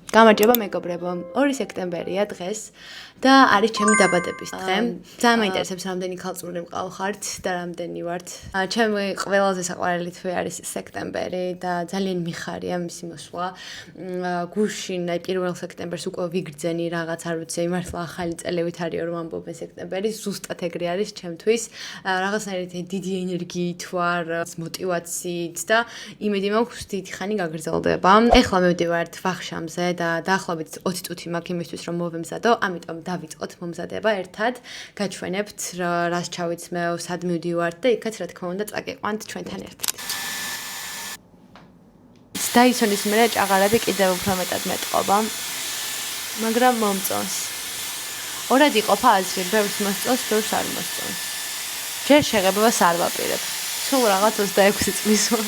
გამარჯობა მეგობრებო, 2 სექტემბერია დღეს და არის ჩემი დაბადების დღე. ძალიან მაინტერესებს რამდენი ქალწულები მყავხართ და რამდენი ვართ. ჩემი ყველაზე საყვარელი თვე არის სექტემბერი და ძალიან მიხარია მისი მოსვლა. გუშინ 1 სექტემბერს უკვე ვიგრძენი რაღაც არ ვიცი, მართლა ახალი წელივით არის რომ ამბობენ სექტემბერი, ზუსტად ეგრე არის ჩემთვის. რაღაცნაირად დიდი ენერგიით ვარ, მოტივაციით და იმედი მაქვს დიდი ხანი გაგრძელდება. ეხლა მივდივართ ვახშამზე და დაახლოებით 20 წუთი მაქვს იმისთვის რომ მოვემზადო, ამიტომ დავიწყოთ მომზადება ერთად, გაჩვენებთ რას ჩავიცმევ, სად მივდივართ და იქაც რა თქმა უნდა წაგიყვანთ ჩვენთან ერთად. დაისონის მერე ჭაღალები კიდევ უფრო მეტად მეტყობა, მაგრამ მომწონს. ორად იყოფა აზრი, ბევრს მოსწონს, ბევრს არ მოსწონს. ჯერ შეღებებას არ ვაპირებ. სულ რაღაც 26 წლის ვარ.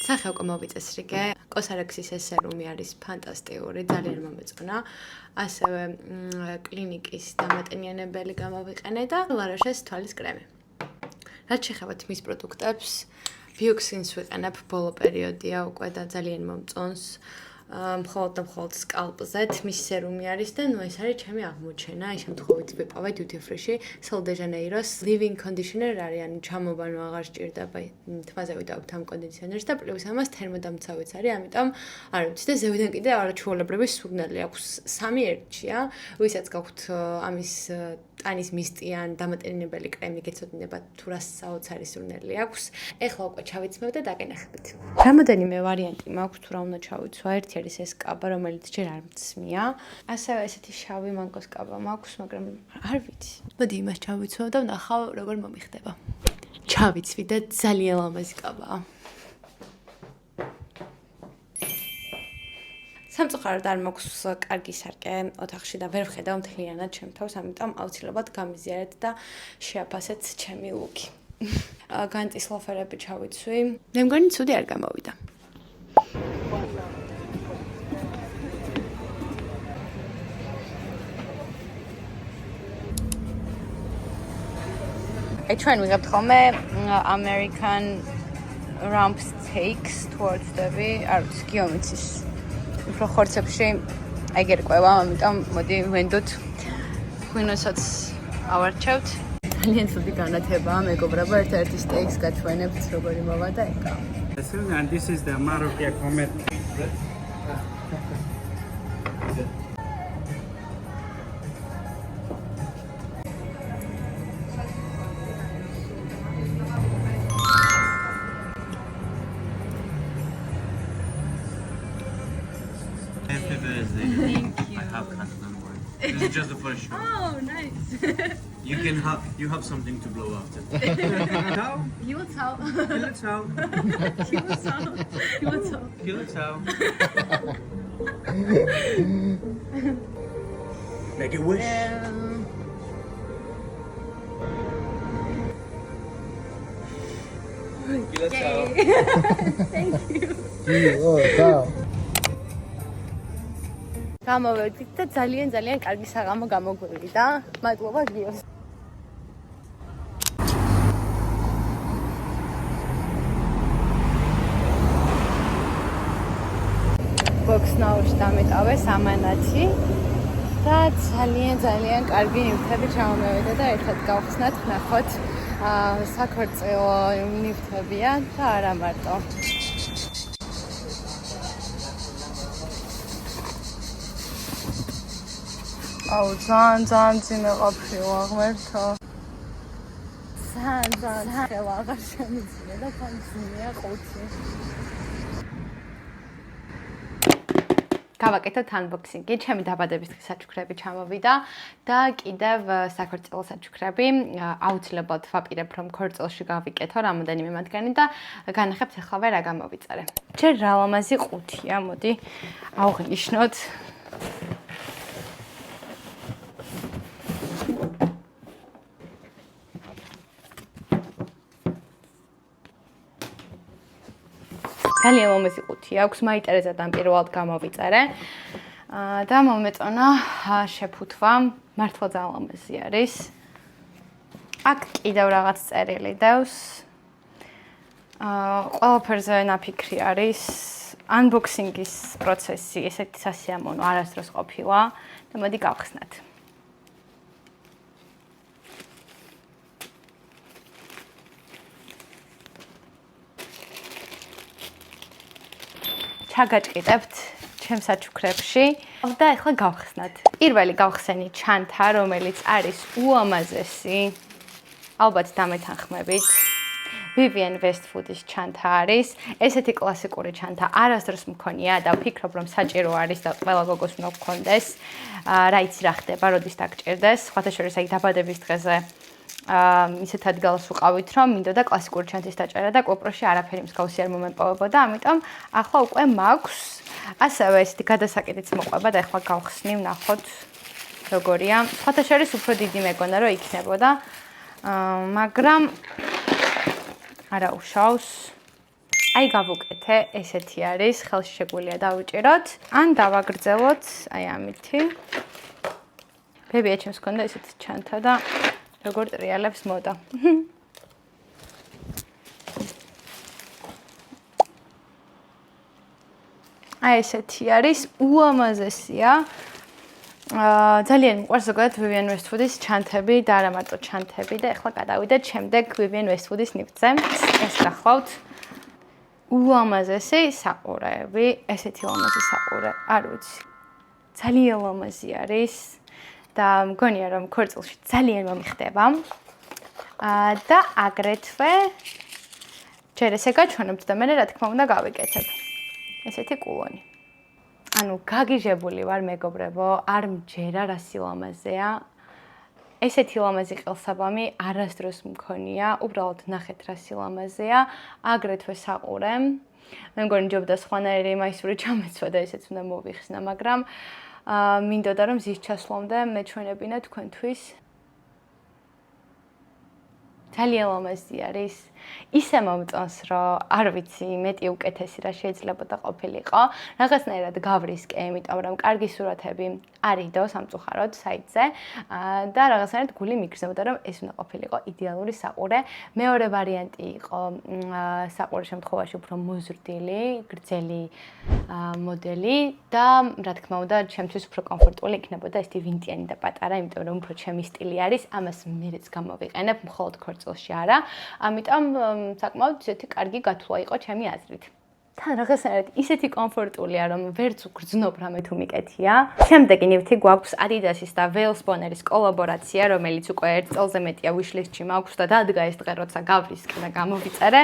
სახე უკვე მოვიწესრიგე. კოსარექსის ეს სერუმი არის ფანტასტიკური, ძალიან მომეწონა. ასევე კლინიკის დამატენიანებელი გამოვიყენე და ლარაშეს თვალის კრემი. რაც შეეხება მის პროდუქტებს, ბიოქსინს ვიყენებ ბოლო პერიოდია უკვე და ძალიან მომწონს. მხოლოდ სკალპზე მის სერუმი არის და ნუ ეს არის ჩემი აღმოჩენა. ის შემთხვევით ვიპოვე duty free-ში Sol de Janeiro's leave-in conditioner არის, ანუ ჩამობანო აღარ სჭირდება თმაზე ვიდავთ ამ კონდიციონერს და პლუს ამას თერმოდამცავიც არის, ამიტომ არ ვიცი და ზევიდან კიდე არაჩვეულებრივი სურნელი აქვს 3 ერთშია, ვისაც გაქვთ ამის ტანის მისტიან დამატენებელი კრემი გეცოდინება თუ რა საოცარი სურნელი აქვს. ეხლა უკვე ჩავიცმევ და დაგენახებით. რამოდენიმე ვარიანტი მაქვს თუ რა უნდა ჩავიცვა. ერთი არის ეს კაბა, რომელიც ჯერ არ მწმია. ასევე ესეთი შავი მანგოს კაბა მაქვს, მაგრამ არ ვიცი. მოდი იმას ჩავიცვავ და ვნახავ როგორ მომიხდება. ჩავიცვი და ძალიან ლამაზი კაბაა. სამწუხაროდ არ მაქვს კარგი სარკე ოთახში და ვერ ვხედავ მთლიანად ჩემ თავს, ამიტომ აუცილებლად გამიზიარეთ და შეაფასეთ ჩემი ლუკი. განწის ლოფერები ჩავიცვი. მე მგონი ცუდი არ გამოვიდა. ჩვენ ვიღებთ ხოლმე American rump steaks თუ არ ვწდები, არ ვიცი, გიომიცის უფრო ხორცებში ეგერკვევა, ამიტომ მოდი ვენდოთ ღვინოსაც ავარჩევთ. ძალიან ცუდი განათებაა, მეგობრებო, ერთ-ერთი steaks გაჩვენებთ, როგორი მოვა და ეკა. And this is the Maroccan comet. Happy birthday. Thank you. I have cut, don't worry. This is just the first show. Oh, nice. You have something to blow after. Ciao. You will tell. Hello, ciao. You will tell. You will tell. Hello, ciao. Make a wish. Hello, ciao. Thank you. ciao. გამოვედით და ძალიან კარგი საღამო გამოგვივიდა. მადლობა გიოს. ბოქსნაურში დამეტავე სამანაცი და ძალიან კარგი ნივთები ჩამოვედა და ერთად გავხსნათ, ნახოთ საქორწილო ნივთებია და არა მარტო. აუ ძალიან ძიმე ყოფილა ღმერთო. ძალიან ხელა აღარ შემიძლია და ფანცია 5. გავაკეთოთ unboxing-ი, ჩემი დაბადების დღის საჩუქრები ჩამოვიდა და კიდევ საქორწილო საჩუქრები. აუცილებლად ვაპირებ რომ ქორწილში გავიკეთო რამოდენიმე მათგანი და განახებთ ახლა რა გამოვიწერე. ჯერ რა ლამაზი ყუთია, მოდი ავღნიშნოთ. ძალიან მომეცი ყუთი აქვს, მაინტერესებდა პირველად გამოვიწერე და მომეწონა შეფუთვა, მართლა ძალიან ლამაზი არის. აქ კიდევ რაღაც წერილი დევს. ყველაფერზე ნაფიქრი არის. unboxing-ის პროცესი ესეთი სასიამოვნო არასდროს ყოფილა და მოდი გავხსნათ. ჩაგაჭყიდებთ ჩემს საჩუქრებში და ახლა გავხსნათ. პირველი გავხსენი ჩანთა, რომელიც არის უამაზესი. ალბათ დამეთანხმებით. Vivienne Westwood-ის ჩანთა არის. ესეთი კლასიკური ჩანთა არასდროს მქონია და ვფიქრობ, რომ საჭირო არის და ყველა გოგოს უნდა გქონდეს. რა იცი რა ხდება, როდის დაგჭირდეს. სხვათა შორის აი დაბადების დღეზე ისეთ ადგილას ვყავით, რომ მინდოდა კლასიკური ჩანთის დაჭერა და კოპროში არაფერი მსგავსი არ მომეპოვებოდა, ამიტომ ახლა უკვე მაქვს. ასევე ესეთი გადასაკიდიც მოყვება და ახლა გავხსნი, ვნახოთ როგორია. სხვათა შორის უფრო დიდი მეგონა რომ იქნებოდა, მაგრამ არა უშავს. აი გავუკეთე, ესეთი არის, ხელში შეგვიძლია დავუჭიროთ, ან დავაგრძელოთ აი ამითი. ბებია ჩემს გქონდა ესეთი ჩანთა და როგორ ტრიალებს მოდა. აი ესეთი არის, უამაზესია. ძალიან მიყვარს ზოგადად Vivienne Westwood-ის ჩანთები და არა მარტო ჩანთები და ახლა გადავიდეთ შემდეგ Vivienne Westwood-ის ნივთზე. ეს გახლავთ. უამაზესი საყურეები, ესეთი ლამაზი საყურე, არ ვიცი. ძალიან ლამაზი არის და მგონია რომ ქორწილში ძალიან მომიხდება. და აგრეთვე ჯერ ესე გაჩვენებთ და მე რა თქმა უნდა გავიკეთებ. ესეთი კულონი. ანუ გაგიჟებული ვარ მეგობრებო, არ მჯერა რა სილამაზეა. ესეთი ლამაზი ყელსაბამი არასდროს მქონია, უბრალოდ ნახეთ რა სილამაზეა, აგრეთვე საყურე. მე მგონი ჯობდა სხვანაირი მაისური ჩამეცვა და ესეც უნდა მოვიხსნა, მაგრამ მინდოდა რომ ზის ჩასვლამდე მეჩვენებინა თქვენთვის. ძალიან ლამაზი არის. ისე მომწონს, რომ არ ვიცი, მეტი უკეთესი რა შეიძლებოდა ყოფილიყო. რაღაცნაირად გავრისკე, იმიტომ რომ კარგი სურათები არიდო სამწუხაროდ საიტზე და რაღაცნაირად გული მიგრძნობდა, რომ ეს უნდა ყოფილიყო იდეალური საყურე. მეორე ვარიანტი იყო საყურის შემთხვევაში უფრო მოზრდილი, გრძელი მოდელი და რა თქმა უნდა, ჩემთვის უფრო კომფორტული იქნებოდა ეს ვინტიანი და პატარა, იმიტომ რომ უფრო ჩემი სტილი არის, ამას მეც გამოვიყენებ, მხოლოდ ქორწილში არა. ამიტომ საკმაოდ ისეთი კარგი გათვლა იყო ჩემი აზრით. თან რაღაცნაირად ისეთი კომფორტულია, რომ ვერც უგრძნობ რამე თუ მიკეთია. შემდეგი ნივთი გვაქვს Adidas-ის და Wales Bonner-ის კოლაბორაცია, რომელიც უკვე 1 წელზე მეტია wish-list-ში მაქვს და დადგა ეს დღე, როცა გავრისკე და გამოვიწერე.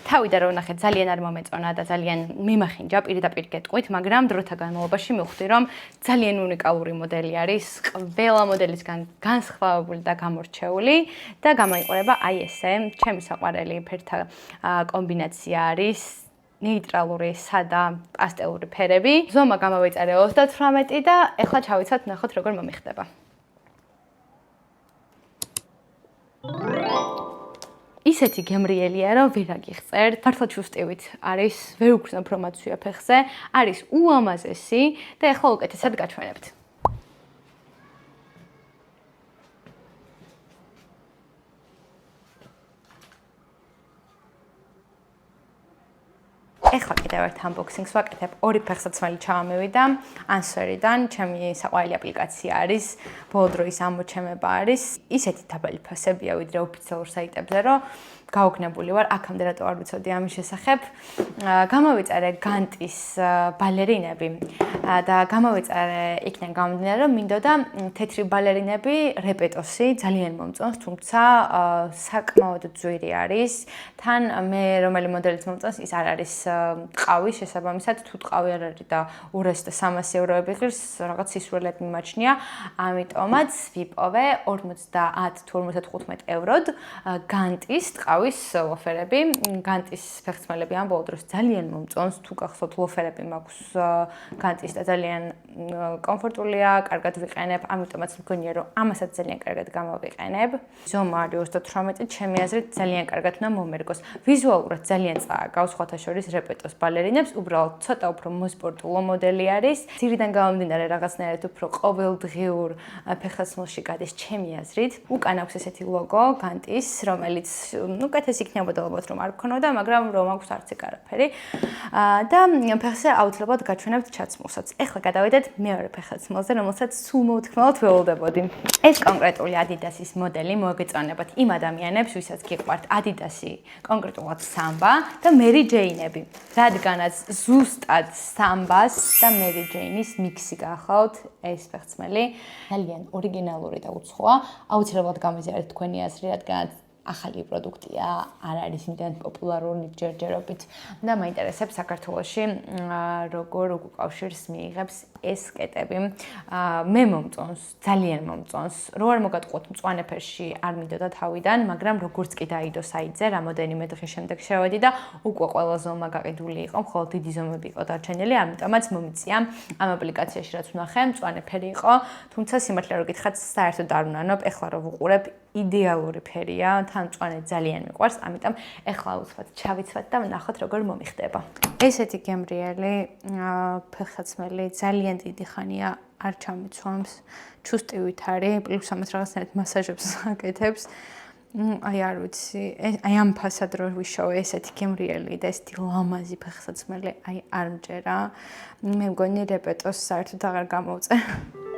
თავიდან რომ ნახეთ, ძალიან არ მომეწონა და ძალიან მიმახინჯა პირდაპირ გეტყვით, მაგრამ დროთა განმავლობაში მივხვდი, რომ ძალიან უნიკალური მოდელი არის, ყველა მოდელისგან განსხვავებული და გამორჩეული და გამოიყურება აი ესე. ჩემი საყვარელი ფერთა კომბინაცია არის ნეიტრალური, სადა, პასტელური ფერები. ზომა გამოვიწერე 38 და ეხლა ჩავიცვათ, ნახოთ როგორ მომიხდება. ისეთი გემრიელია, რომ ვერ აგიხწერთ. მართლა ჩუსტივით არის, ვერ უგრძნობ რომ აცვია ფეხზე, არის უამაზესი და ეხლა უკეთესად გაჩვენებთ. ეხლა კიდევ ერთ unboxing-ს ვაკეთებ. ორი ფეხსაცმელი ჩავამოვიდა Answer-დან, ჩემი საყვარელი აპლიკაცია არის, ბოლო დროის ამოჩემება არის. ისეთი დაბალი ფასებია ვიდრე ოფიციალურ საიტებზე, რომ გაოგნებული ვარ, აქამდე რატო არ ვიცოდი ამის შესახებ. გამოვიწერე Gantis ბალერინები და გამოვიწერე იქიდან გამომდინარე, რომ მინდოდა თეთრი ბალერინები რეპეტოსი, ძალიან მომწონს, თუმცა საკმაოდ ძვირი არის. თან მე რომელი მოდელიც მომწონს, ის არ არის ტყავი, შესაბამისად თუ ტყავი არ არის და 200 და 300 ევროები ღირს, რაღაც სისურელად მიმაჩნია, ამიტომაც ვიპოვე 50 თუ 55 ევროდ Gantis ტყავის ლოფერები. Gantis ფეხსაცმელები ამ ბოლო დროს ძალიან მომწონს, თუ გახსოვთ ლოფერები მაქვს Gantis და ძალიან კომფორტულია, კარგად ვიყენებ, ამიტომაც მგონია რომ ამასაც ძალიან კარგად გამოვიყენებ. ზომა არის 38, ჩემი აზრით ძალიან კარგად უნდა მომერგოს. ვიზუალურად ძალიან წააგავს სხვათა შორის რეპეტოს ბალერინებს, უბრალოდ ცოტა უფრო მოსპორტულო მოდელი არის. ძირიდან გამომდინარე რაღაცნაირად უფრო ყოველდღიურ ფეხსაცმელში გადის ჩემი აზრით. უკან აქვს ესეთი ლოგო Gantis, რომელიც უკეთესი იქნებოდა ალბათ რომ არ გქონოდა, მაგრამ რომ აქვს არც ეგ არაფერი. და ფეხზე აუცილებლად გაჩვენებთ ჩაცმულსაც. ეხლა გადავიდეთ მეორე ფეხსაცმელზე, რომელსაც სულ მოუთქმელად ველოდებოდი. ეს კონკრეტული Adidas-ის მოდელი მოგეწონებათ იმ ადამიანებს, ვისაც გიყვართ Adidas-ი, კონკრეტულად Samba და Mary Jane-ები. რადგანაც ზუსტად Samba-ს და Mary Jane-ის მიქსი გახავთ ეს ფეხსაცმელი, ძალიან ორიგინალური და უცხოა. აუცილებლად გამიზიარეთ თქვენი აზრი, რადგანაც ახალი პროდუქტია, არ არის იმდენად პოპულარული ჯერჯერობით და მაინტერესებს საქართველოში როგორ უკავშირს მიიღებს ეს კეტები. მე მომწონს, ძალიან მომწონს. რო არ მოგატყუოთ მწვანე ფერში არ მინდოდა თავიდან, მაგრამ როგორც კი დაიდო საიტზე, რამოდენიმე დღის შემდეგ შევედი და უკვე ყველა ზომა გაყიდული იყო, მხოლოდ დიდი ზომები იყო დარჩენილი, ამიტომაც მომიწია ამ აპლიკაციაში რაც ვნახე, მწვანე ფერი იყო, თუმცა სიმართლე რომ გითხრათ, საერთოდ არ ვნანობ, ეხლა რო ვუყურებ, იდეალური ფერია, თან მწვანე ძალიან მიყვარს, ამიტომ ეხლა უცბად ჩავიცვათ და ვნახოთ როგორ მომიხდება. ესეთი გემრიელი ფეხსაცმელი ძალიან დიდი ხანია არ ჩამიცვამს, ჩუსტივით არის, პლუს ამას რაღაცნაირად მასაჟებს აკეთებს. აი არ ვიცი, აი ამ ფასად რო ვიშოვე ესეთი გემრიელი და ესეთი ლამაზი ფეხსაცმელი, აი არ მჯერა. მე მგონი რეპეტოს საერთოდ აღარ გამოვწერ.